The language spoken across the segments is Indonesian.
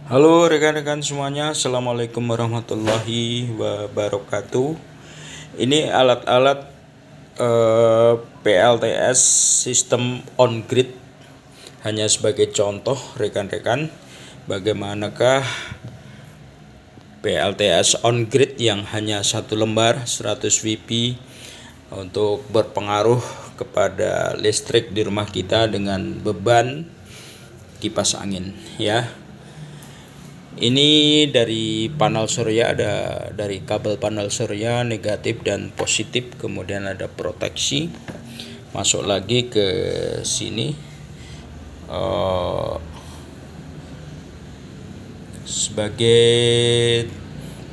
Halo rekan-rekan semuanya, Assalamualaikum warahmatullahi wabarakatuh. Ini alat-alat PLTS sistem on grid. Hanya sebagai contoh rekan-rekan, bagaimanakah PLTS on grid yang hanya satu lembar 100 VP untuk berpengaruh kepada listrik di rumah kita dengan beban kipas angin ya. Ini dari panel surya, ada dari kabel panel surya negatif dan positif, kemudian ada proteksi. Masuk lagi ke sini sebagai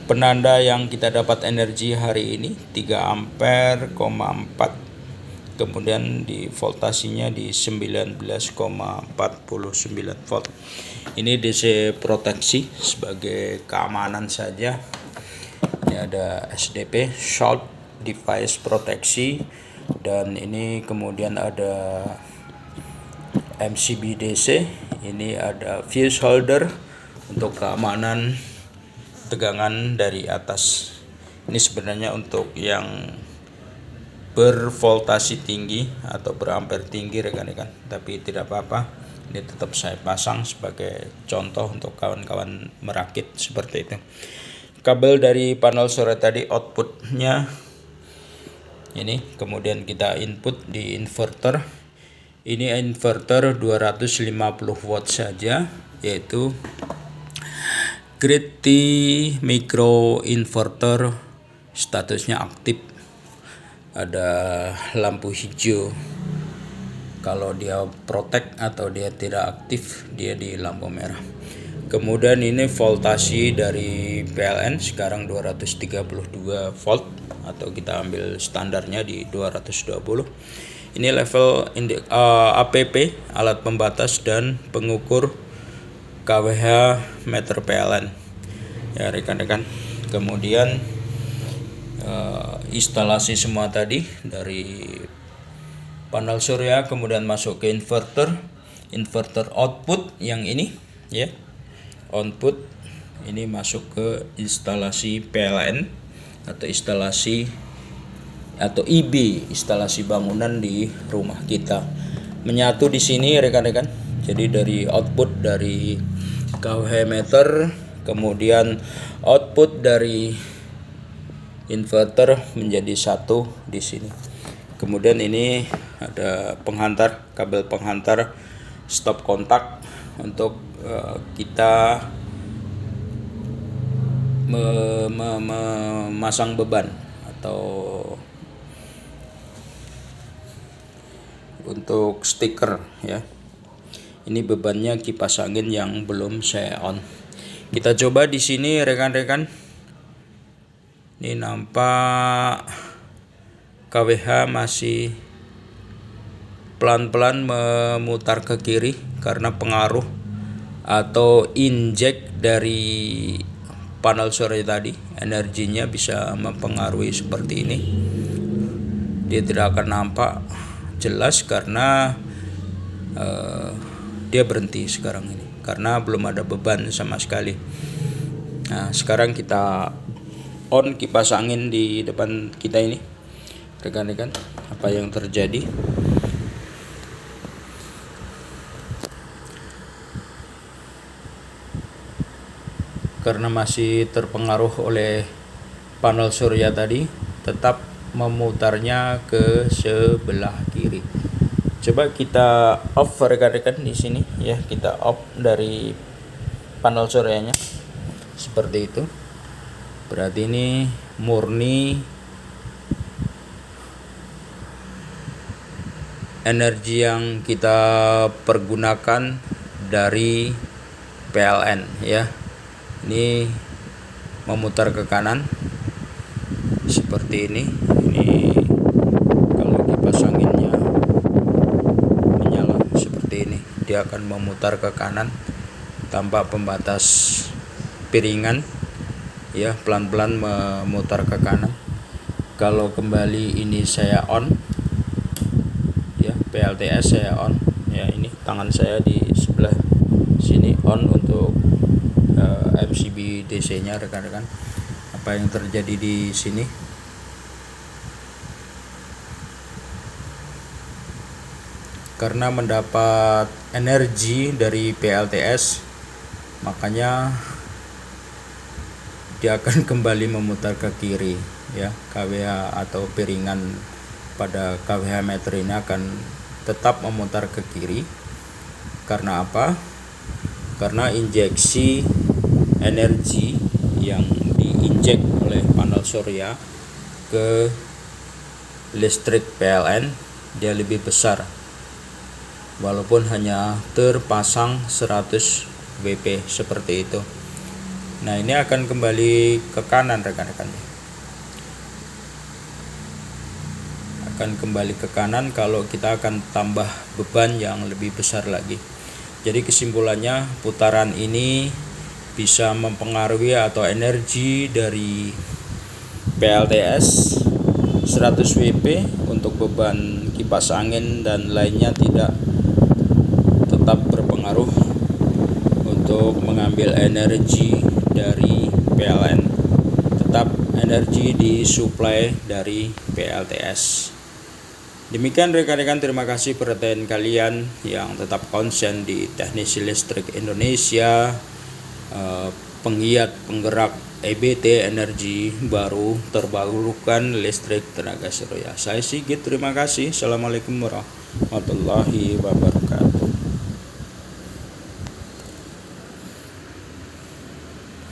penanda yang kita dapat energi hari ini 3 ampere, 4. Kemudian di voltasinya di 19,49 volt. Ini DC proteksi sebagai keamanan saja. Ini ada SDP short device proteksi, dan ini kemudian ada MCB DC. Ini ada fuse holder untuk keamanan tegangan dari atas. Ini sebenarnya untuk yang bervoltasi tinggi atau berampere tinggi rekan-rekan, tapi tidak apa-apa, ini tetap saya pasang sebagai contoh untuk kawan-kawan merakit seperti itu. Kabel dari panel surya tadi outputnya ini, kemudian kita input di inverter. Ini inverter 250 watt saja, yaitu Grid T micro inverter, statusnya aktif. Ada lampu hijau kalau dia protect, atau dia tidak aktif dia di lampu merah. Kemudian ini voltasi dari PLN sekarang 232 volt, atau kita ambil standarnya di 220. Ini level APP, alat pembatas dan pengukur kWh meter PLN ya rekan-rekan. Kemudian instalasi semua tadi dari panel surya, kemudian masuk ke inverter output yang ini ya, output ini masuk ke instalasi PLN atau instalasi atau IB, instalasi bangunan di rumah kita, menyatu di sini rekan-rekan. Jadi dari output dari kWh meter, kemudian output dari inverter menjadi satu di sini. Kemudian ini ada penghantar, kabel penghantar stop kontak untuk kita memasang beban atau untuk stiker ya. Ini bebannya kipas angin yang belum saya on. Kita coba di sini rekan-rekan. Ini nampak kWh masih pelan-pelan memutar ke kiri karena pengaruh atau injek dari panel surya tadi. Energinya bisa mempengaruhi seperti ini. Dia tidak akan nampak jelas karena dia berhenti sekarang ini karena belum ada beban sama sekali. Nah, sekarang kita on kipas angin di depan kita ini rekan-rekan. Apa yang terjadi? Karena masih terpengaruh oleh panel surya tadi, tetap memutarnya ke sebelah kiri. Coba kita off rekan-rekan di sini ya, kita off dari panel suryanya seperti itu. Berarti ini murni energi yang kita pergunakan dari PLN ya. Ini memutar ke kanan seperti ini. Ini kalau kipas anginnya menyala seperti ini, dia akan memutar ke kanan tanpa pembatas piringan ya, pelan-pelan memutar ke kanan. Kalau kembali ini saya on ya, PLTS saya on ya, ini tangan saya di sebelah sini on untuk MCB DC-nya rekan-rekan. Apa yang terjadi di sini? Karena mendapat energi dari PLTS, makanya dia akan kembali memutar ke kiri ya. KWH atau piringan pada KWH meter ini akan tetap memutar ke kiri. Karena apa? Karena injeksi energi yang diinjek oleh panel surya ke listrik PLN dia lebih besar, walaupun hanya terpasang 100 WP seperti itu. Nah, ini akan kembali ke kanan rekan-rekan, akan kembali ke kanan kalau kita akan tambah beban yang lebih besar lagi. Jadi kesimpulannya, putaran ini bisa mempengaruhi atau energi dari PLTS 100 WP untuk beban kipas angin dan lainnya tidak tetap berpengaruh untuk mengambil energi dari PLN. Tetap energi disuplai dari PLTS. Demikian rekan-rekan, terima kasih perhatian kalian yang tetap konsen di Teknisi Listrik Indonesia, penggiat penggerak EBT, energi baru terbarukan listrik tenaga surya. Saya Sigit, terima kasih. Assalamualaikum warahmatullahi wabarakatuh.